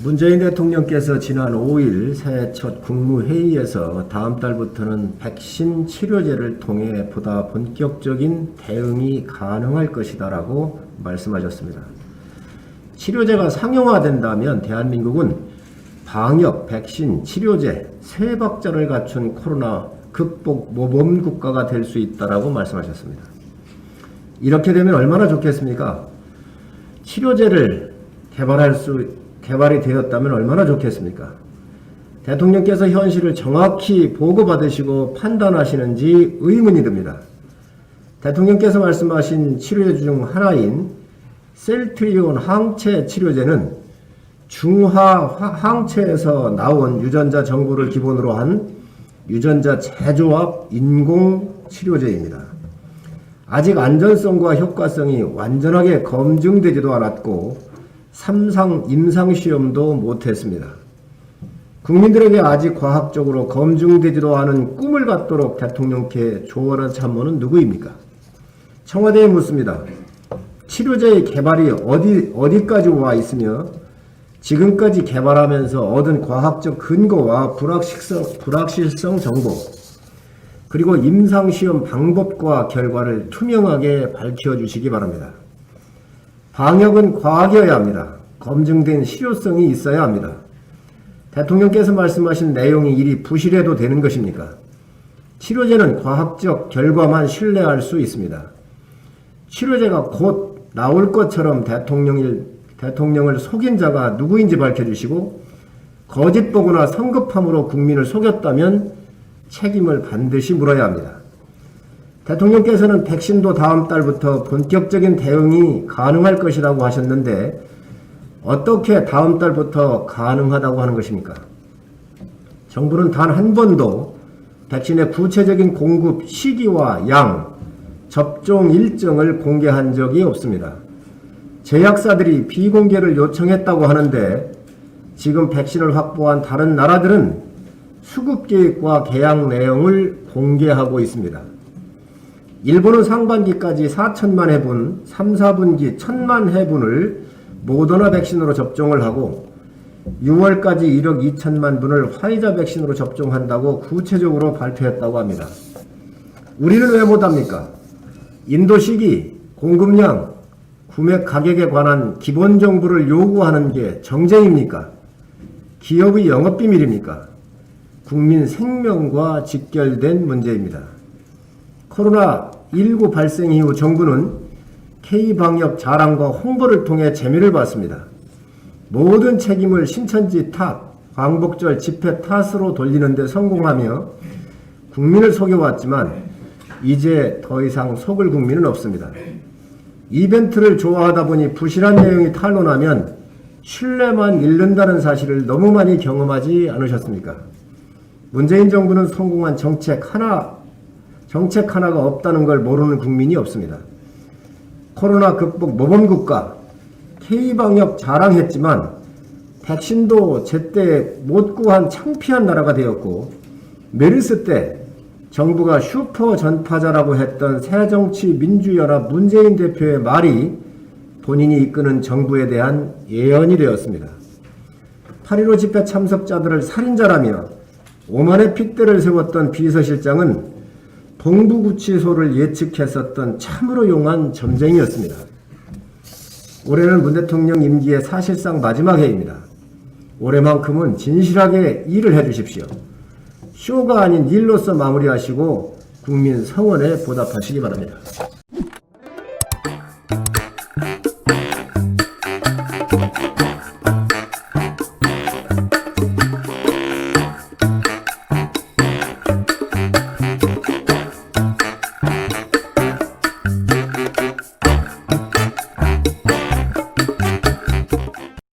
문재인 대통령께서 지난 5일 새해 첫 국무회의에서 다음 달부터는 백신 치료제를 통해 보다 본격적인 대응이 가능할 것이다라고 말씀하셨습니다. 치료제가 상용화된다면 대한민국은 방역, 백신, 치료제 세 박자를 갖춘 코로나 극복 모범 국가가 될 수 있다라고 말씀하셨습니다. 이렇게 되면 얼마나 좋겠습니까? 치료제를 개발이 되었다면 얼마나 좋겠습니까? 대통령께서 현실을 정확히 보고받으시고 판단하시는지 의문이 듭니다. 대통령께서 말씀하신 치료제 중 하나인 셀트리온 항체 치료제는 중화 항체에서 나온 유전자 정보를 기본으로 한 유전자 재조합 인공 치료제입니다. 아직 안전성과 효과성이 완전하게 검증되지도 않았고 임상시험도 못했습니다. 국민들에게 아직 과학적으로 검증되지도 않은 꿈을 갖도록 대통령께 조언한 참모는 누구입니까? 청와대에 묻습니다. 치료제의 개발이 어디까지 와 있으며 지금까지 개발하면서 얻은 과학적 근거와 불확실성 정보 그리고 임상시험 방법과 결과를 투명하게 밝혀주시기 바랍니다. 방역은 과학이어야 합니다. 검증된 실효성이 있어야 합니다. 대통령께서 말씀하신 내용이 이리 부실해도 되는 것입니까? 치료제는 과학적 결과만 신뢰할 수 있습니다. 치료제가 곧 나올 것처럼 대통령을 속인 자가 누구인지 밝혀주시고 거짓 보고나 성급함으로 국민을 속였다면 책임을 반드시 물어야 합니다. 대통령께서는 백신도 다음 달부터 본격적인 대응이 가능할 것이라고 하셨는데 어떻게 다음 달부터 가능하다고 하는 것입니까? 정부는 단 한 번도 백신의 구체적인 공급 시기와 양, 접종 일정을 공개한 적이 없습니다. 제약사들이 비공개를 요청했다고 하는데 지금 백신을 확보한 다른 나라들은 수급 계획과 계약 내용을 공개하고 있습니다. 일본은 상반기까지 4천만 회분, 3, 4분기 1,000만 회분을 모더나 백신으로 접종을 하고 6월까지 1억 2천만 분을 화이자 백신으로 접종한다고 구체적으로 발표했다고 합니다. 우리는 왜 못합니까? 인도 시기, 공급량, 구매 가격에 관한 기본 정보를 요구하는 게 정쟁입니까? 기업의 영업비밀입니까? 국민 생명과 직결된 문제입니다. 코로나19 발생 이후 정부는 K방역 자랑과 홍보를 통해 재미를 봤습니다. 모든 책임을 신천지 탓, 광복절 집회 탓으로 돌리는 데 성공하며 국민을 속여왔지만 이제 더 이상 속을 국민은 없습니다. 이벤트를 좋아하다 보니 부실한 내용이 탄로나면 신뢰만 잃는다는 사실을 너무 많이 경험하지 않으셨습니까? 문재인 정부는 성공한 정책 하나가 없다는 걸 모르는 국민이 없습니다. 코로나 극복 모범국가, K방역 자랑했지만 백신도 제때 못 구한 창피한 나라가 되었고 메르스 때 정부가 슈퍼 전파자라고 했던 새정치민주연합 문재인 대표의 말이 본인이 이끄는 정부에 대한 예언이 되었습니다. 8.15 집회 참석자들을 살인자라며 오만의 핏대를 세웠던 비서실장은 동부구치소를 예측했었던 참으로 용한 점쟁이였습니다. 올해는 문 대통령 임기의 사실상 마지막 해입니다. 올해만큼은 진실하게 일을 해주십시오. 쇼가 아닌 일로서 마무리하시고 국민 성원에 보답하시기 바랍니다.